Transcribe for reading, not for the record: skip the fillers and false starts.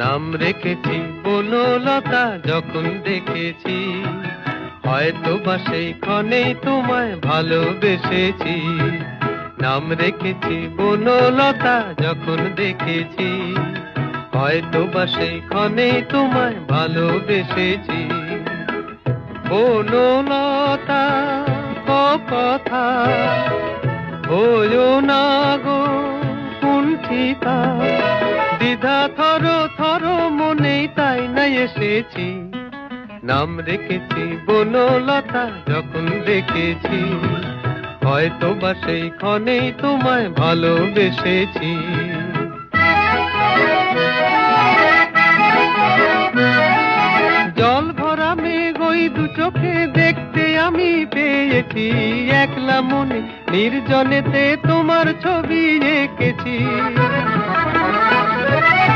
নাম রেখেছি বনলতা যখন দেখেছি, হয়তো বা সেই ক্ষণেই তোমায় ভালোবেসেছি। নাম রেখেছি বনলতা যখন দেখেছি, হয়তো বা সেই ক্ষণেই তোমায় ভালোবেসেছি। বনলতা কথা হইও না গো কুণ্ঠিতা, দ্বিধা থর থর মনেই তাই না এসেছি। নাম রেখেছি বনলতা যখন দেখেছি, হয়তো বা সেই ক্ষণেই তোমায় ভালোবেসেছি। জল ভরা মেঘ ওই দু চোখে দেখতে আমি পেয়েছি, একলা মনে নির্জনেতে তোমার ছবি এঁকেছি।